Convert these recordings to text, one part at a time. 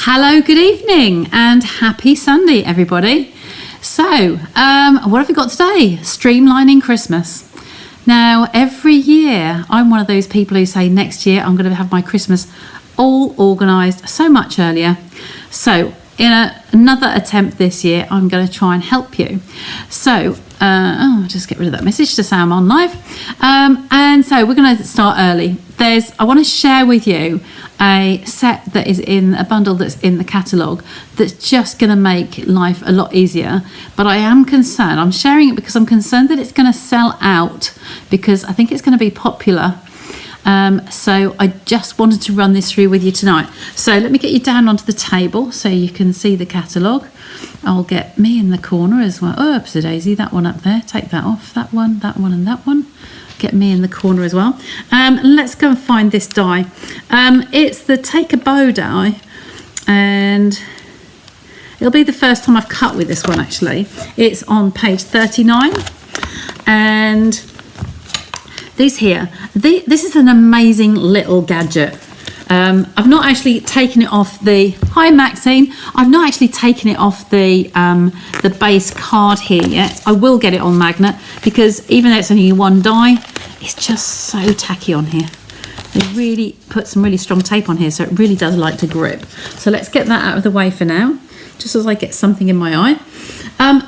Hello, good evening and happy Sunday, everybody. So, what have we got today? Streamlining Christmas. Now, every year, I'm one of those people who say next year I'm going to have my Christmas all organised so much earlier. So, in another attempt this year, I'm going to try and help you. So, I'll just get rid of that message to say I'm on live. And so we're going to start early. I want to share with you a set that is in a bundle that's in the catalogue that's just going to make life a lot easier. But I am concerned. I'm sharing it because I'm concerned that it's going to sell out because I think it's going to be popular. So I just wanted to run this through with you tonight. So let me get you down onto the table so you can see the catalogue. I'll get me in the corner as well. Oh, oopsie daisy, that one up there. Take that off. That one, and that one. Get me in the corner as well. Let's go and find this die. It's the Take a Bow die, and it'll be the first time I've cut with this one actually. It's on page 39, and these here, this is an amazing little gadget. I've not actually taken it off the, hi Maxine, I've not actually taken it off the base card here yet. I will get it on magnet because even though it's only one die, it's just so tacky on here. They really put some really strong tape on here, so it really does like to grip. So let's get that out of the way for now, just as I get something in my eye.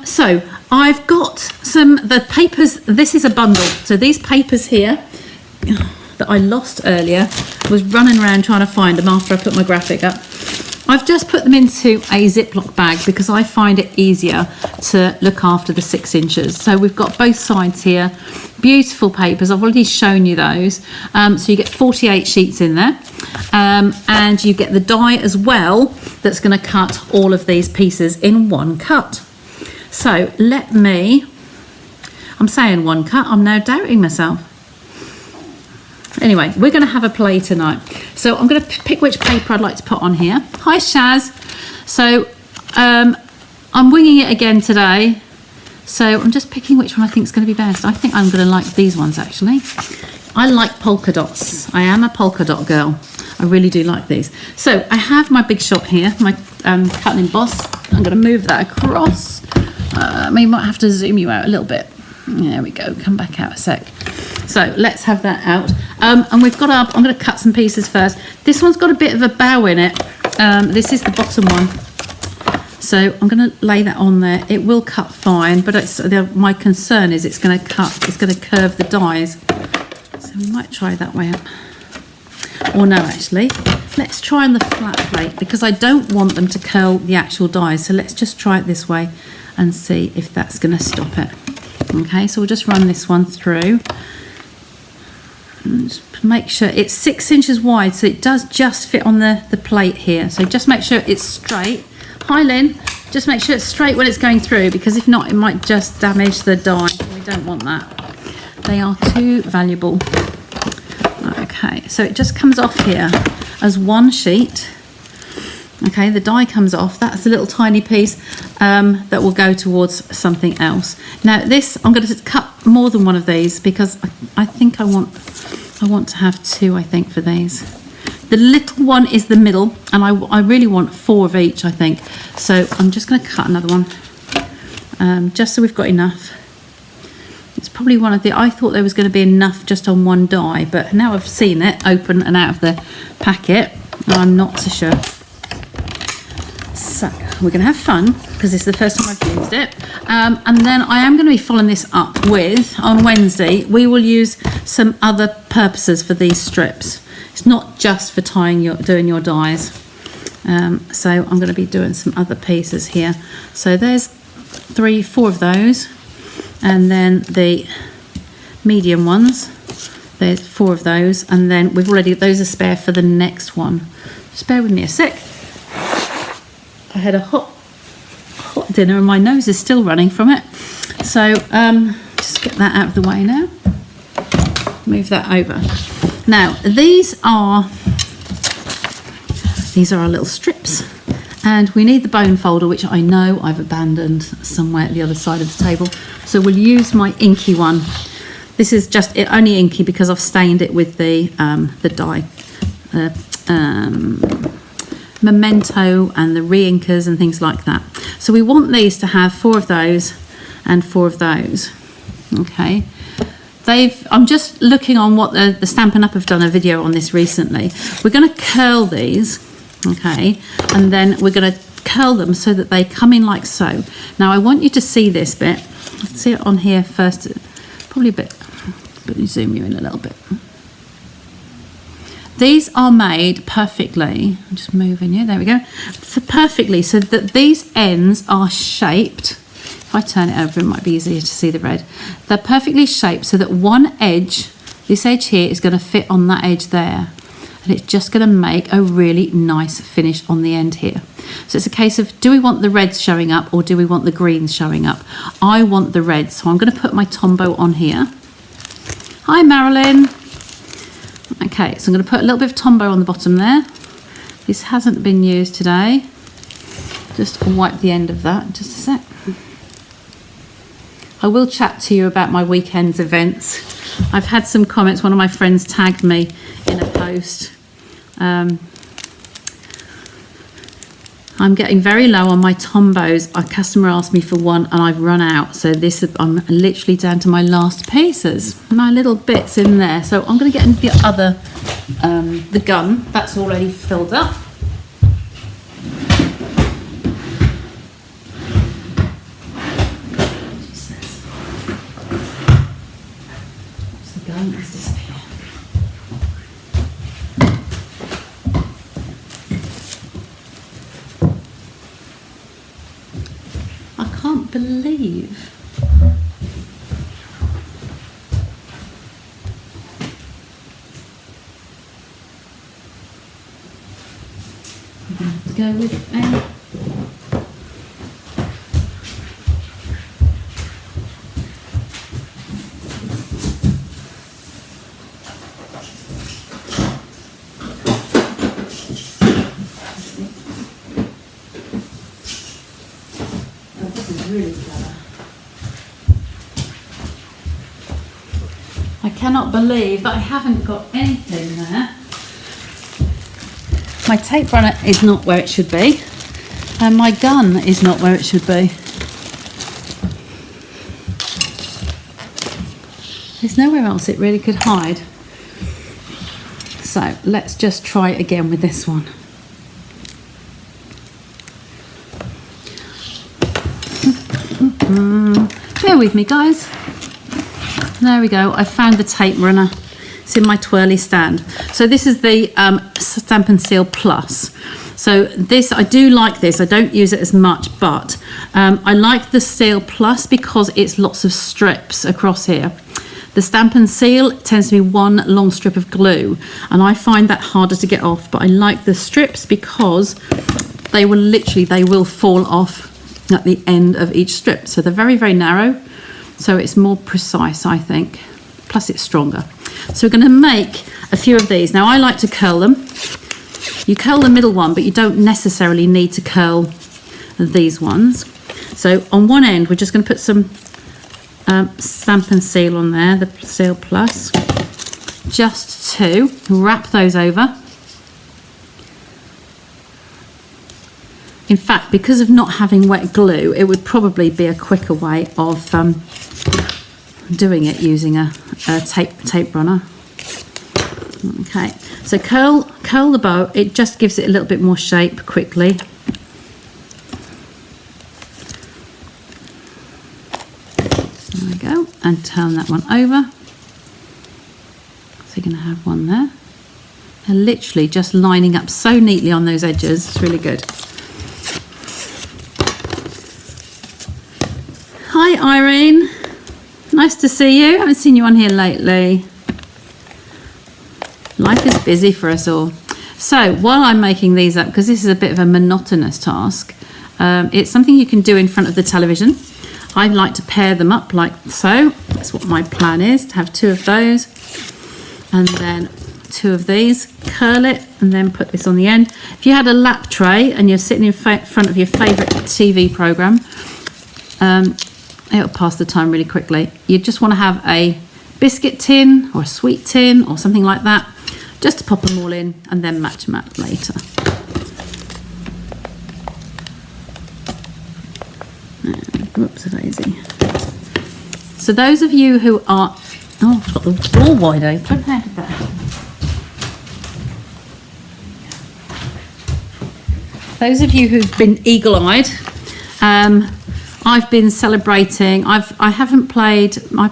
So I've got the papers. This is a bundle. So these papers here that I lost earlier, was running around trying to find them after I put my graphic up. I've just put them into a Ziploc bag because I find it easier to look after the 6 inches. So we've got both sides here, beautiful papers. I've already shown you those. So you get 48 sheets in there, and you get the die as well that's going to cut all of these pieces in one cut. So I'm saying one cut, I'm now doubting myself. Anyway, we're going to have a play tonight. So I'm going to pick which paper I'd like to put on here. Hi, Shaz. So I'm winging it again today. So I'm just picking which one I think is going to be best. I think I'm going to like these ones, actually. I like polka dots. I am a polka dot girl. I really do like these. So I have my Big Shot here, my cut and emboss. I'm going to move that across. I might have to zoom you out a little bit. There we go. Come back out a sec. So let's have that out. And we've got I'm going to cut some pieces first. This one's got a bit of a bow in it. This is the bottom one. So I'm going to lay that on there. It will cut fine, but my concern is it's going to curve the dies. So we might try that way up. Or no, actually. Let's try on the flat plate because I don't want them to curl the actual dies. So let's just try it this way and see if that's going to stop it. Okay, so we'll just run this one through. And just make sure it's 6 inches wide, so it does just fit on the plate here. So just make sure it's straight. Hi Lynn, just make sure it's straight when it's going through, because if not, it might just damage the die. We don't want that. They are too valuable. Okay, so it just comes off here as one sheet. Okay, the die comes off. That's a little tiny piece that will go towards something else. Now this, I'm going to cut more than one of these because I think I want to have 2, I think, for these. The little one is the middle, and I really want 4 of each, I think. So I'm just going to cut another one, just so we've got enough. It's probably one of I thought there was going to be enough just on one die, but now I've seen it open and out of the packet, I'm not so sure. So we're going to have fun because this is the first time I've used it. And then I am going to be following this up with, on Wednesday, we will use some other purposes for these strips. It's not just for doing your dies. So I'm going to be doing some other pieces here. So there's 3, 4 of those. And then the medium ones, there's 4 of those. And then those are spare for the next one. Just bear with me a sec. I had a hot dinner and my nose is still running from it. So just get that out of the way now. Move that over. Now these are our little strips, and we need the bone folder, which I know I've abandoned somewhere at the other side of the table. So we'll use my inky one. This is just only inky because I've stained it with the dye. memento and the re-inkers and things like that. So we want these to have 4 of those and 4 of those. Okay. I'm just looking on what the Stampin' Up have done a video on this recently. We're going to curl these, okay, and then we're going to curl them so that they come in like so. Now I want you to see this bit. Let's see it on here first, probably a bit, let me zoom you in a little bit. These are made perfectly, I'm just moving you, there we go, perfectly so that these ends are shaped. If I turn it over, it might be easier to see the red. They're perfectly shaped so that one edge, this edge here, is going to fit on that edge there. And it's just going to make a really nice finish on the end here. So it's a case of, do we want the reds showing up or do we want the greens showing up? I want the reds, so I'm going to put my Tombow on here. Hi, Marilyn. Okay, so I'm going to put a little bit of Tombow on the bottom there. This hasn't been used today. Just wipe the end of that, just a sec. I will chat to you about my weekend's events. I've had some comments. One of my friends tagged me in a post. I'm getting very low on my Tombows. A customer asked me for one and I've run out. So I'm literally down to my last pieces. My little bits in there. So I'm going to get into the other, the gun. That's already filled up. Believe I'm going to have to go with a really clever. I cannot believe that I haven't got anything there. My tape runner is not where it should be, and my gun is not where it should be. There's nowhere else it really could hide. So let's just try it again with this one. Bear with me, guys. There we go. I found the tape runner. It's in my twirly stand. So this is the Stampin' Seal Plus. So this, I do like this. I don't use it as much, but I like the Seal Plus because it's lots of strips across here. The Stampin' Seal tends to be one long strip of glue, and I find that harder to get off, but I like the strips because they will fall off at the end of each strip. So they're very, very narrow. So it's more precise, I think. Plus it's stronger. So we're going to make a few of these. Now I like to curl them. You curl the middle one, but you don't necessarily need to curl these ones. So on one end, we're just going to put some Stampin' Seal on there, the Seal Plus, just to wrap those over. In fact, because of not having wet glue, it would probably be a quicker way of doing it using a tape runner. Okay, so curl the bow. It just gives it a little bit more shape quickly. There we go, and turn that one over. So you're going to have one there. They're literally just lining up so neatly on those edges. It's really good. Hi Irene, nice to see you. I haven't seen you on here lately. Life is busy for us all. So while I'm making these up, because this is a bit of a monotonous task, it's something you can do in front of the television. I like to pair them up like so. That's what my plan is, to have 2 of those and then 2 of these, curl it and then put this on the end. If you had a lap tray and you're sitting in front of your favourite TV programme, it'll pass the time really quickly. You just want to have a biscuit tin or a sweet tin or something like that, just to pop them all in and then match them up later. Whoops a daisy. So those of you who are, oh, I've got the door wide open. How did that happen? Those of you who've been eagle-eyed, I've been celebrating. I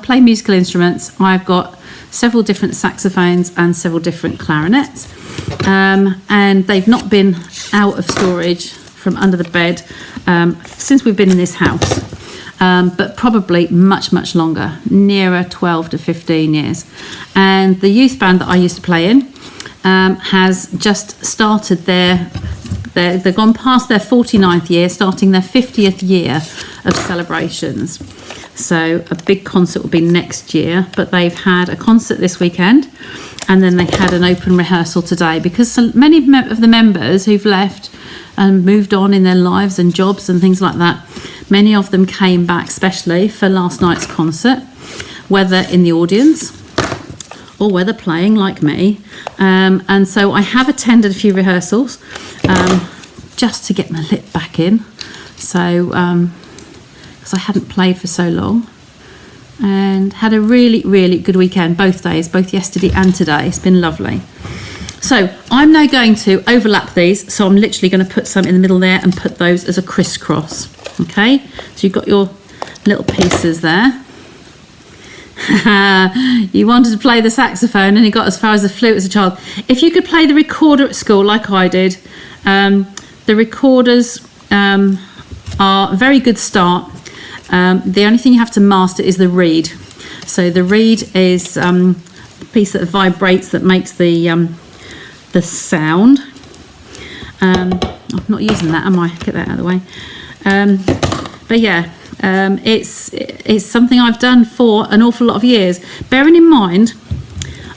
play musical instruments. I've got several different saxophones and several different clarinets, and they've not been out of storage from under the bed since we've been in this house, but probably much longer, nearer 12 to 15 years. And the youth band that I used to play in has just started they've gone past their 49th year, starting their 50th year of celebrations. So a big concert will be next year, but they've had a concert this weekend, and then they had an open rehearsal today, because so many of the members who've left and moved on in their lives and jobs and things like that, many of them came back specially for last night's concert, whether in the audience or whether playing like me. And so I have attended a few rehearsals just to get my lip back in. So, because I hadn't played for so long, and had a really good weekend, both days, both yesterday and today. It's been lovely. So I'm now going to overlap these. So I'm literally going to put some in the middle there and put those as a crisscross. Okay, so you've got your little pieces there. You wanted to play the saxophone and you got as far as the flute as a child. If you could play the recorder at school like I did, the recorders are a very good start. The only thing you have to master is the reed. So the reed is the piece that vibrates, that makes the sound. I'm not using that, am I? Get that out of the way. But yeah, it's something I've done for an awful lot of years. Bearing in mind,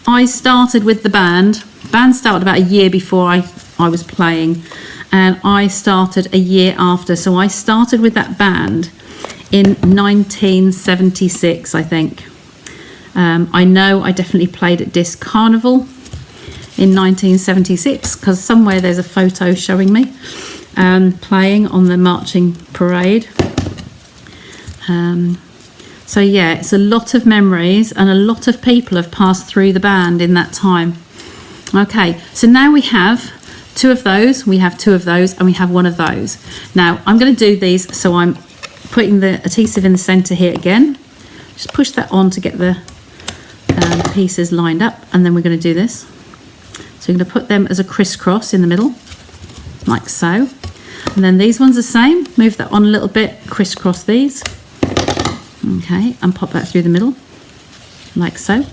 I started with the band. Band started about a year before I was playing, and I started a year after. So I started with that band in 1976, I think. I know I definitely played at Disc Carnival in 1976, because somewhere there's a photo showing me playing on the marching parade. So yeah, it's a lot of memories, and a lot of people have passed through the band in that time. Okay, so now we have two of those, we have two of those, and we have one of those. Now I'm going to do these, so I'm putting the adhesive in the center here again. Just push that on to get the pieces lined up, and then we're going to do this. So you're going to put them as a crisscross in the middle, like so. And then these ones the same. Move that on a little bit, crisscross these. Okay, and pop that through the middle, like so.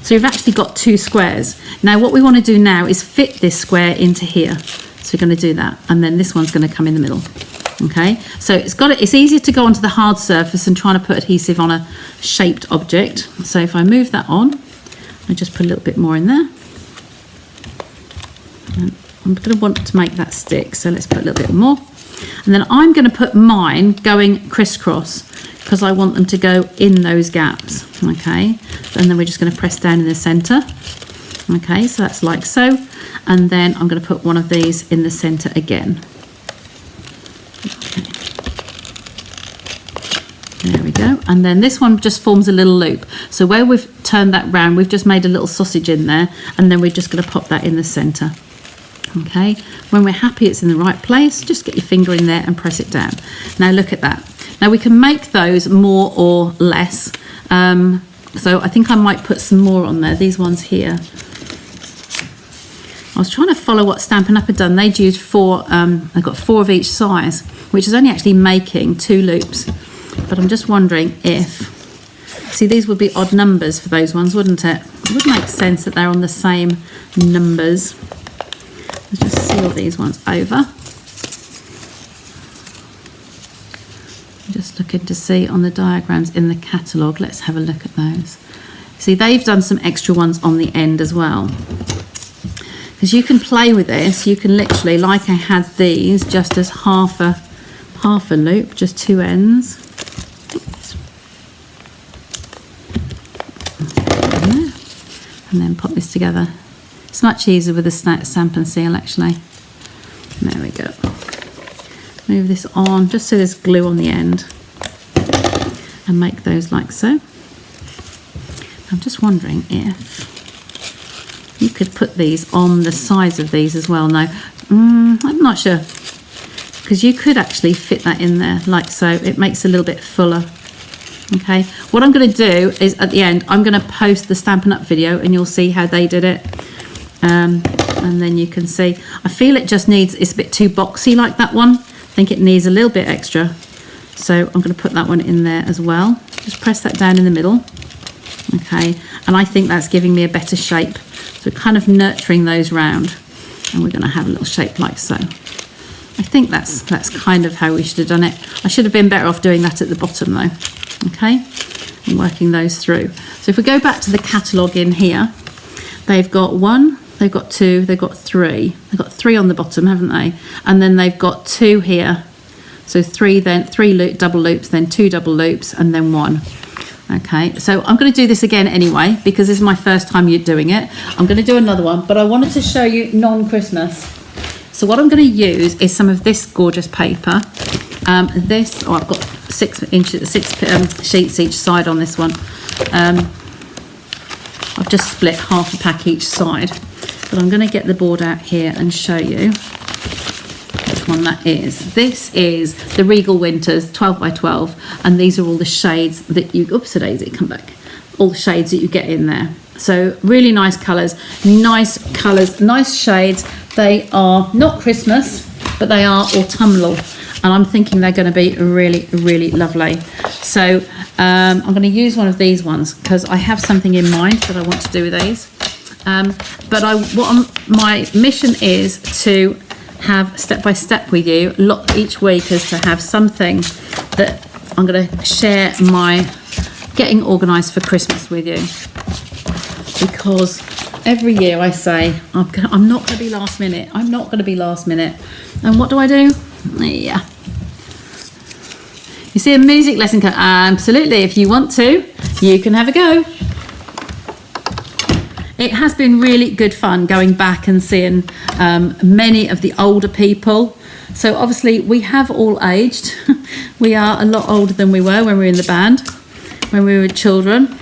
So you've actually got two squares. Now what we want to do now is fit this square into here. So we're going to do that, and then this one's going to come in the middle. Okay, so it's easier to go onto the hard surface than trying to put adhesive on a shaped object. So if I move that on, I just put a little bit more in there. And I'm going to want to make that stick, so let's put a little bit more. And then I'm going to put mine going crisscross, because I want them to go in those gaps. Okay, and then we're just going to press down in the center. Okay, so that's like so. And then I'm going to put one of these in the center again. Okay. There we go. And then this one just forms a little loop. So where we've turned that round, we've just made a little sausage in there, and then we're just going to pop that in the center. Okay, when we're happy it's in the right place, just get your finger in there and press it down. Now look at that. Now we can make those more or less. So I think I might put some more on there, these ones here. I was trying to follow what Stampin' Up had done. They'd used four, they've got 4 of each size, which is only actually making 2 loops. But I'm just wondering if, see, these would be odd numbers for those ones, wouldn't it? It would make sense that they're on the same numbers. Let's just seal these ones over. Just looking to see on the diagrams in the catalogue. Let's have a look at those. See, they've done some extra ones on the end as well. Because you can play with this, you can literally, like I had these, just as half a loop, just 2 ends. And then pop this together. It's much easier with a stamp and seal, actually. There we go. Move this on, just so there's glue on the end. and make those like so. I'm just wondering if you could put these on the sides of these as well. No, I'm not sure, because you could actually fit that in there like so. It makes it a little bit fuller. Okay, what I'm going to do is at the end I'm going to post the Stampin' Up video and you'll see how they did it, and then you can see. I feel it just needs, it's a bit too boxy like that one. I think it needs a little bit extra, so I'm going to put that one in there as well. Just press that down in the middle. Okay, and I think that's giving me a better shape, so kind of nurturing those round, and we're going to have a little shape like so. I think that's kind of how we should have done it. I should have been better off doing that at the bottom though. Okay, and working those through. So if we go back to the catalogue in here, they've got 1, they've got 2, they've got 3. They've got 3 on the bottom, haven't they? And then they've got 2 here. So 3, then 3 double loops, then 2 double loops, and then 1. Okay, so I'm going to do this again anyway, because this is my first time you're doing it. I'm going to do another one, but I wanted to show you non-Christmas. So what I'm going to use is some of this gorgeous paper. I've got 6 sheets each side on this one. I've just split half a pack each side, but I'm going to get the board out here and show you which one that is. This is the Regal Winters 12 by 12, and these are all the shades that you, oops a daisy, come back, all the shades that you get in there. So really nice colours, nice shades. They are not Christmas, but they are autumnal, and I'm thinking they're going to be really, really lovely. So I'm going to use one of these ones because I have something in mind that I want to do with these. My mission is to have step by step with you each week, is to have something that I'm going to share my getting organised for Christmas with you, because every year I say I'm not going to be last minute. I'm not going to be last minute. And what do? Yeah. You see a music lesson? Absolutely. If you want to, you can have a go. It has been really good fun going back and seeing many of the older people. So obviously we have all aged. We are a lot older than we were when we were in the band, when we were children.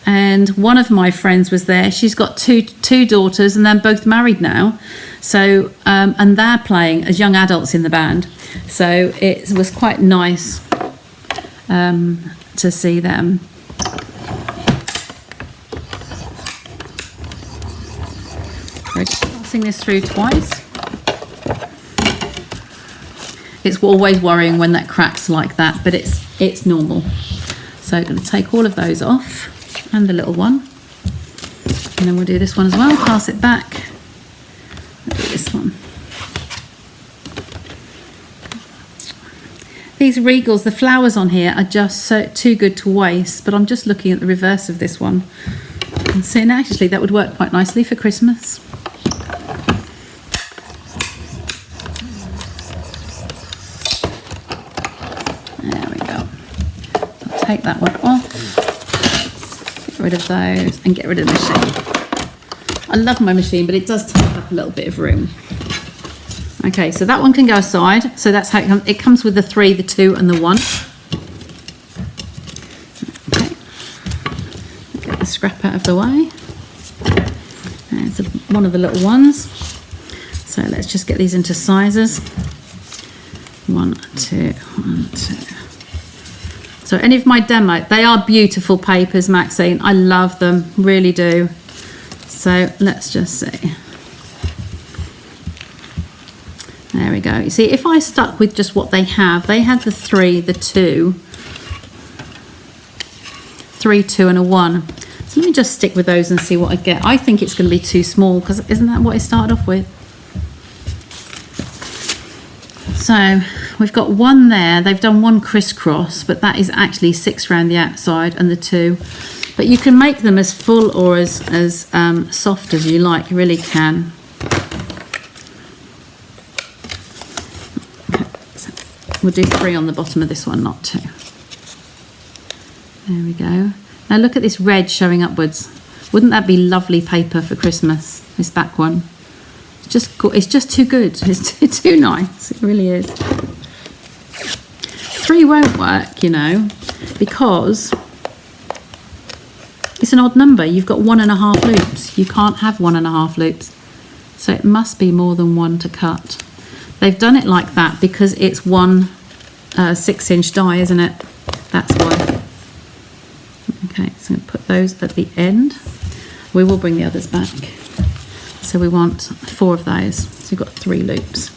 And one of my friends was there. She's got two daughters, and they're both married now. So and they're playing as young adults in the band. So it was quite nice to see them. We're just passing this through twice. It's always worrying when that cracks like that, but it's normal. So I'm going to take all of those off, and the little one, and then we'll do this one as well. Pass it back. We'll do this one. These Regals, the flowers on here are just too good to waste, but I'm just looking at the reverse of this one and saying actually that would work quite nicely for Christmas. There we go. I'll take that one off, get rid of those, and get rid of the machine. I love my machine, but it does take up a little bit of room. Okay, so that one can go aside. So that's how it comes with the 3, the 2, and the 1. Okay, get the scrap out of the way. There's one of the little ones. So let's just get these into sizes. 1, 2, 1, 2. So any of my demo, they are beautiful papers, Maxine. I love them, really do. So let's just see. There we go. You see, if I stuck with just what they had the 3, the 2, 3, 2, and a 1. So let me just stick with those and see what I get. I think it's going to be too small, because isn't that what it started off with? So we've got 1 there. They've done 1 crisscross, but that is actually 6 around the outside, and the 2. But you can make them as full or as soft as you like. You really can. We'll do 3 on the bottom of this one, not 2. There we go. Now look at this red showing upwards. Wouldn't that be lovely paper for Christmas, this back one? It's just too good. It's too nice. It really is. 3 won't work, you know, because it's an odd number. You've got 1.5 loops. You can't have 1.5 loops. So it must be more than 1 to cut. They've done it like that because it's one 6-inch die, isn't it? That's why. Okay, so I'm going to put those at the end. We will bring the others back. So we want 4 of those. So we've got 3 loops.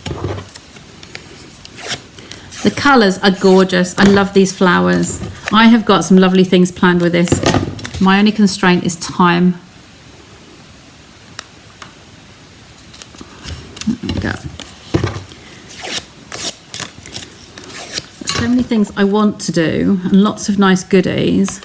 The colours are gorgeous. I love these flowers. I have got some lovely things planned with this. My only constraint is time. There we go. So many things I want to do and lots of nice goodies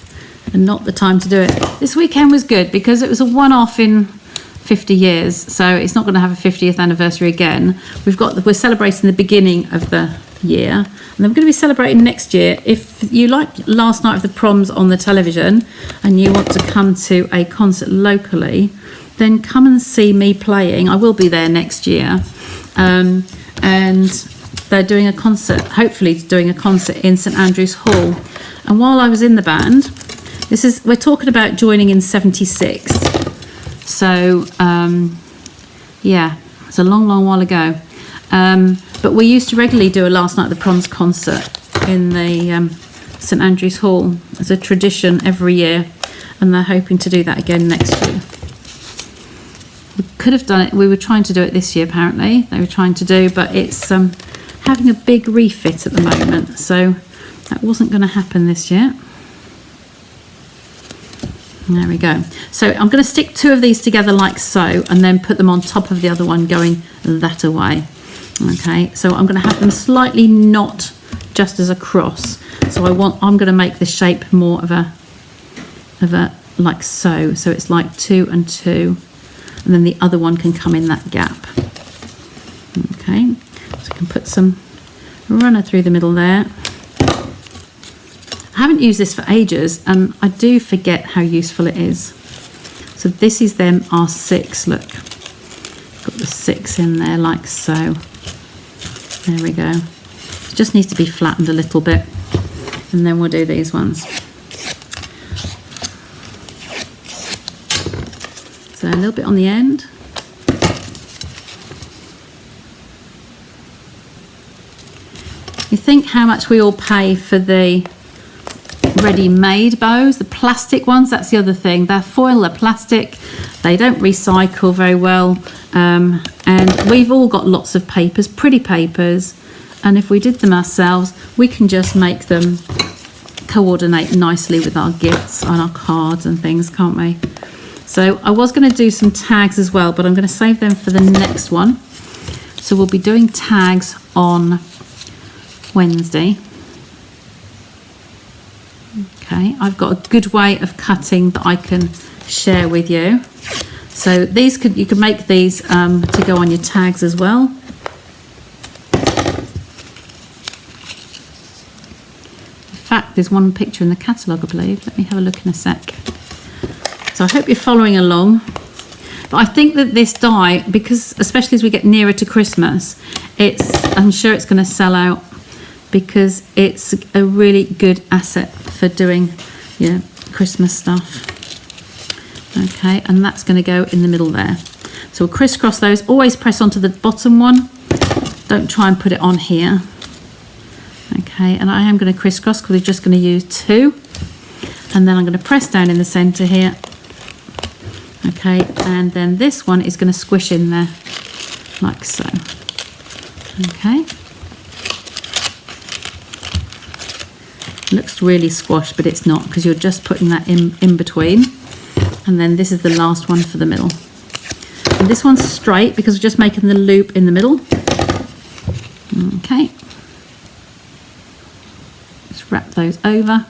and not the time to do it. This weekend was good because it was a one-off in 50 years, so it's not going to have a 50th anniversary again. We're celebrating the beginning of the year, and then we're going to be celebrating next year. If you like Last Night of the Proms on the television and you want to come to a concert locally, then come and see me playing. I will be there next year, and they're doing a concert, hopefully doing a concert in St Andrew's Hall. And while I was in the band, we're talking about joining in 76. So, yeah, it's a long, long while ago. But we used to regularly do a Last Night of the Proms concert in the St Andrew's Hall as a tradition every year. And they're hoping to do that again next year. We could have done it, we were trying to do it this year apparently. They were trying to do, but it's having a big refit at the moment. So that wasn't going to happen this year. There we go. So I'm going to stick 2 of these together like so and then put them on top of the other one going that away. Okay, so I'm going to have them slightly not just as a cross. So I'm going to make the shape more of a like so. So it's like 2 and 2, and then the other one can come in that gap. Okay, so I can put some runner through the middle there. I haven't used this for ages and I do forget how useful it is. So this is them R6, look. Got the 6 in there like so. There we go. It just needs to be flattened a little bit and then we'll do these ones. So a little bit on the end. You think how much we all pay for the ready-made bows, the plastic ones. That's the other thing. They're foil, they're plastic, they don't recycle very well, and we've all got lots of papers, pretty papers, and if we did them ourselves we can just make them coordinate nicely with our gifts on our cards and things, can't we? So I was going to do some tags as well, but I'm going to save them for the next one. So we'll be doing tags on Wednesday. Okay, I've got a good way of cutting that I can share with you. So these you could make these to go on your tags as well. In fact, there's one picture in the catalogue, I believe. Let me have a look in a sec. So I hope you're following along. But I think that this die, because especially as we get nearer to Christmas, I'm sure it's going to sell out, because it's a really good asset for doing Christmas stuff. Okay, and that's going to go in the middle there. So we'll crisscross those. Always press onto the bottom one. Don't try and put it on here. Okay, and I am going to crisscross because we're just going to use 2. And then I'm going to press down in the centre here. Okay, and then this one is going to squish in there like so. Okay. Looks really squashed, but it's not, because you're just putting that in between. And then this is the last one for the middle. And this one's straight because we're just making the loop in the middle. Okay. Just wrap those over.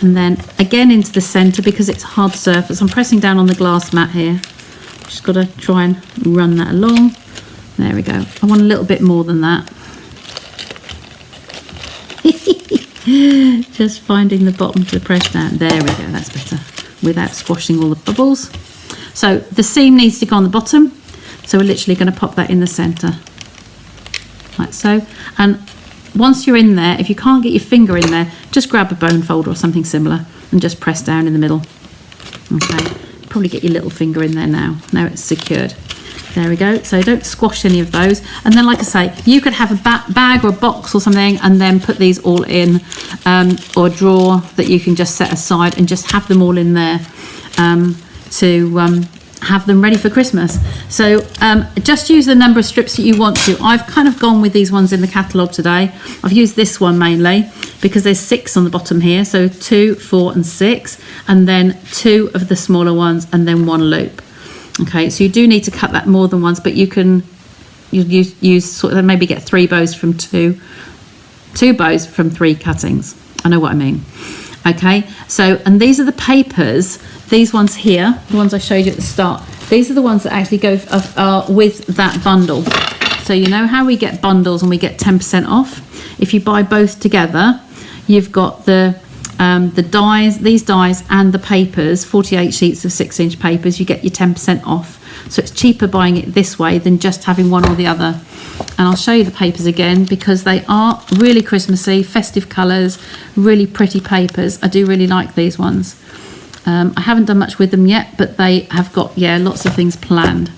And then again into the centre, because it's hard surface. I'm pressing down on the glass mat here. Just got to try and run that along. There we go. I want a little bit more than that. Just finding the bottom to press down. There we go, that's better, without squashing all the bubbles. So the seam needs to go on the bottom, so we're literally going to pop that in the centre like so. And once you're in there, if you can't get your finger in there, just grab a bone folder or something similar and just press down in the middle. Okay, probably get your little finger in there now. Now it's secured. There we go. So don't squash any of those. And then, like I say, you could have a bag or a box or something and then put these all in, or a drawer that you can just set aside and just have them all in there to have them ready for Christmas. So just use the number of strips that you want to. I've kind of gone with these ones in the catalogue today. I've used this one mainly because there's 6 on the bottom here. So 2, 4 and 6, and then 2 of the smaller ones and then 1 loop. Okay, so you do need to cut that more than once, but you can use sort of maybe get 3 bows from 2 bows from 3 cuttings. I know what I mean. Okay, so, and these are the papers, these ones here, the ones I showed you at the start, these are the ones that actually go with that bundle. So you know how we get bundles and we get 10% off? If you buy both together, you've got the dies, these dies and the papers, 48 sheets of 6-inch papers, you get your 10% off. So it's cheaper buying it this way than just having one or the other. And I'll show you the papers again because they are really Christmassy, festive colours, really pretty papers. I do really like these ones. I haven't done much with them yet, but they have got, lots of things planned.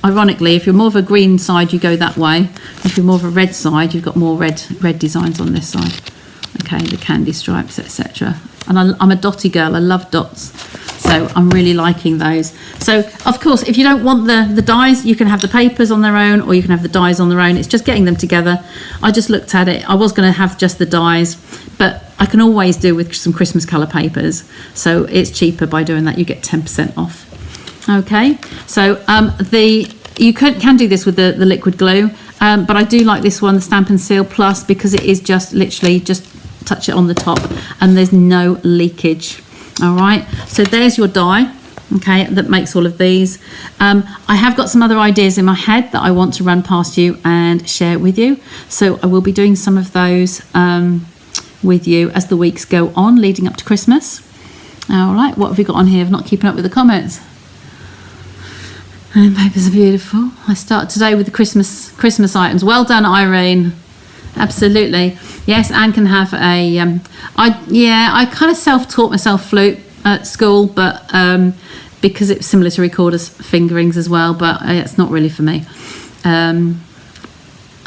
Ironically, if you're more of a green side, you go that way. If you're more of a red side, you've got more red designs on this side. Okay, the candy stripes, etc. And I'm a dotty girl, I love dots. So I'm really liking those. So of course, if you don't want the dies, you can have the papers on their own or you can have the dies on their own. It's just getting them together. I just looked at it. I was going to have just the dies, but I can always do with some Christmas colour papers. So it's cheaper by doing that. You get 10% off. Okay, so you can do this with the liquid glue, but I do like this one, the Stampin' Seal Plus, because it is just literally just touch it on the top and there's no leakage. All right, so there's your die, okay, that makes all of these. I have got some other ideas in my head that I want to run past you and share with you, so I will be doing some of those with you as the weeks go on leading up to Christmas. All right, what have we got on here? I'm not keeping up with the comments. And papers are beautiful. I start today with the Christmas items. Well done, Irene. Absolutely. Yes, Anne can have a I kind of self-taught myself flute at school, but because it's similar to recorder's fingerings as well, but it's not really for me.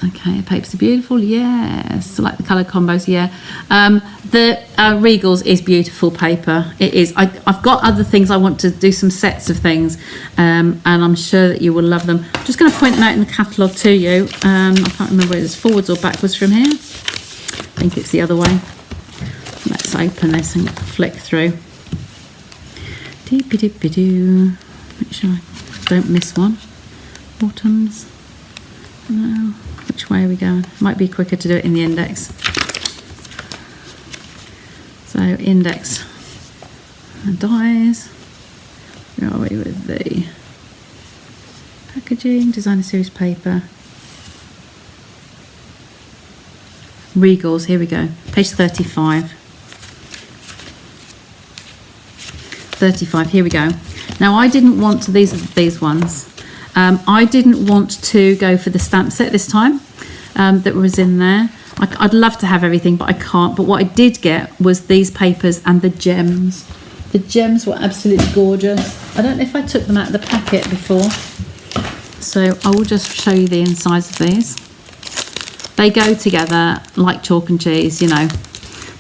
Okay, papers are beautiful. Yes, I like the colour combos. Yeah, the Regals is beautiful paper. It is. I've got other things. I want to do some sets of things, and I'm sure that you will love them. I'm just going to point them out in the catalogue to you. I can't remember whether it's forwards or backwards from here. I think it's the other way. Let's open this and flick through. Dee-be-dee-be-doo. Make sure I don't miss one. Autumns. No. Which way are we going? Might be quicker to do it in the index. So index and dies. Where are we with the packaging? Designer series paper. Regals, here we go. Page 35. 35, here we go. Now I didn't want to, these ones. I didn't want to go for the stamp set this time that was in there. I'd love to have everything, but I can't. But what I did get was these papers and the gems. The gems were absolutely gorgeous. I don't know if I took them out of the packet before. So I will just show you the insides of these. They go together like chalk and cheese, you know.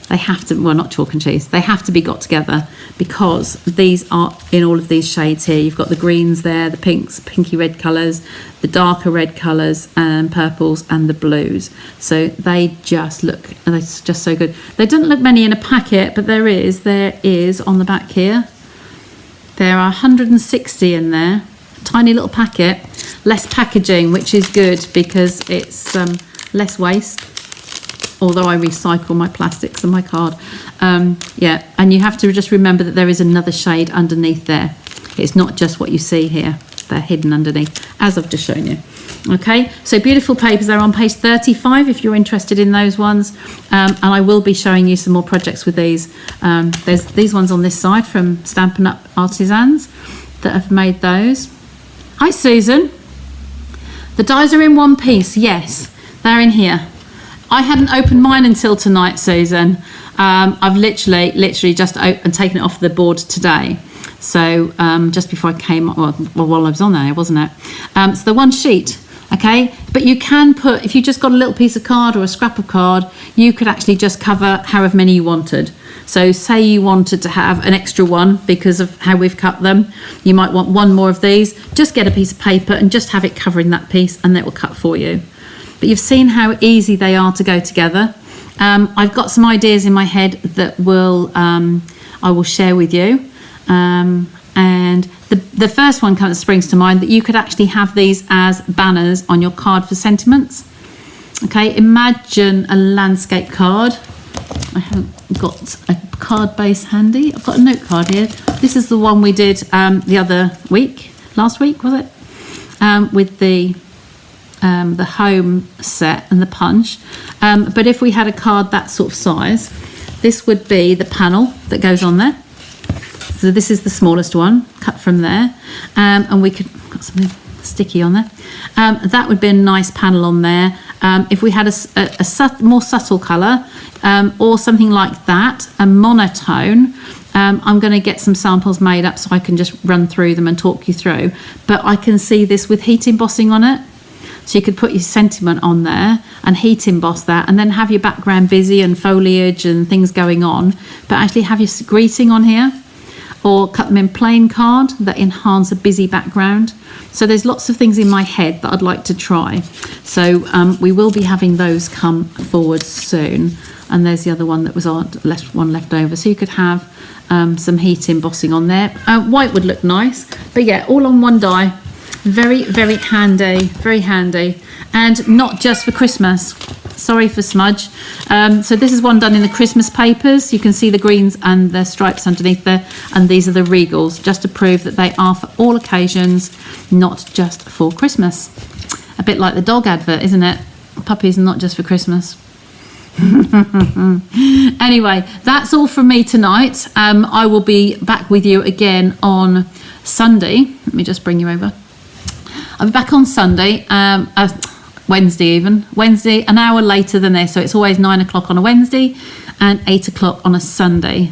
They have to, well, not chalk and cheese, they have to be got together because these are in all of these shades here. You've got the greens there, the pinks, pinky red colours, the darker red colours and purples and the blues. So they just look, they're just so good. There don't look many in a packet, but there is on the back here. There are 160 in there, tiny little packet, less packaging, which is good because it's less waste. Although I recycle my plastics and my card. Yeah, and you have to just remember that there is another shade underneath there. It's not just what you see here. They're hidden underneath, as I've just shown you. Okay, so beautiful papers. They're on page 35 if you're interested in those ones. And I will be showing you some more projects with these. There's these ones on this side from Stampin' Up Artisans that have made those. Hi, Susan. The dies are in one piece, yes. They're in here. I hadn't opened mine until tonight, Susan. I've literally just opened, taken it off the board today. So just before I came, well, while I was on there, wasn't it? So the one sheet, okay? But you can put, if you just got a little piece of card or a scrap of card, you could actually just cover however many you wanted. So say you wanted to have an extra one because of how we've cut them. You might want one more of these. Just get a piece of paper and just have it covering that piece, and it will cut for you. But you've seen how easy they are to go together. I've got some ideas in my head that I will share with you. And the first one kind of springs to mind, that you could actually have these as banners on your card for sentiments. Okay, imagine a landscape card. I haven't got a card base handy. I've got a note card here. This is the one we did the other week, last week was it? With the home set and the punch. But if we had a card that sort of size, this would be the panel that goes on there. So this is the smallest one, cut from there. And we could, got something sticky on there. That would be a nice panel on there. If we had a more subtle colour, or something like that, a monotone, I'm going to get some samples made up so I can just run through them and talk you through. But I can see this with heat embossing on it. So you could put your sentiment on there and heat emboss that, and then have your background busy and foliage and things going on, but actually have your greeting on here, or cut them in plain card that enhance a busy background. So there's lots of things in my head that I'd like to try. So we will be having those come forward soon. And there's the other one that was left over. So you could have some heat embossing on there. White would look nice, but yeah, all on one die. Very, very handy, and not just for Christmas. Sorry for smudge. So this is one done in the Christmas papers. You can see the greens and the stripes underneath there, and these are the regals, just to prove that they are for all occasions, not just for Christmas. A bit like the dog advert, isn't it? Puppies not just for Christmas. Anyway, that's all from me tonight. I will be back with you again on Sunday. Let me just bring you over. I'll be back on Sunday, Wednesday, an hour later than this. So it's always 9 o'clock on a Wednesday and 8 o'clock on a Sunday.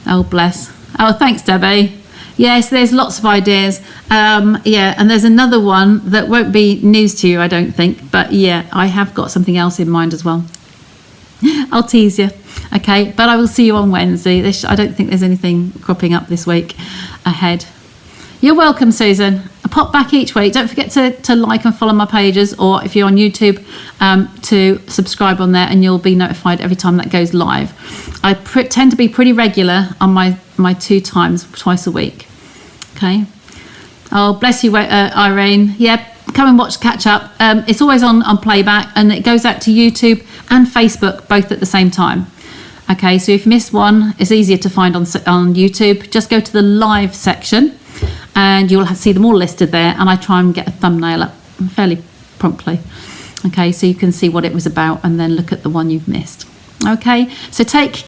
Oh, bless. Oh, thanks, Debbie. Yes, there's lots of ideas. Yeah, and there's another one that won't be news to you, I don't think. But yeah, I have got something else in mind as well. I'll tease you. Okay, but I will see you on Wednesday. I don't think there's anything cropping up this week ahead. You're welcome, Susan. I pop back each week. Don't forget to like and follow my pages, or if you're on YouTube, to subscribe on there, and you'll be notified every time that goes live. I tend to be pretty regular on my 2 times, twice a week. Okay. Oh, bless you, Irene. Yeah, come and catch up. It's always on playback, and it goes out to YouTube and Facebook both at the same time. Okay, so if you miss one, it's easier to find on YouTube. Just go to the live section, and you'll see them all listed there, and I try and get a thumbnail up fairly promptly. Okay, so you can see what it was about, and then look at the one you've missed. Okay, so take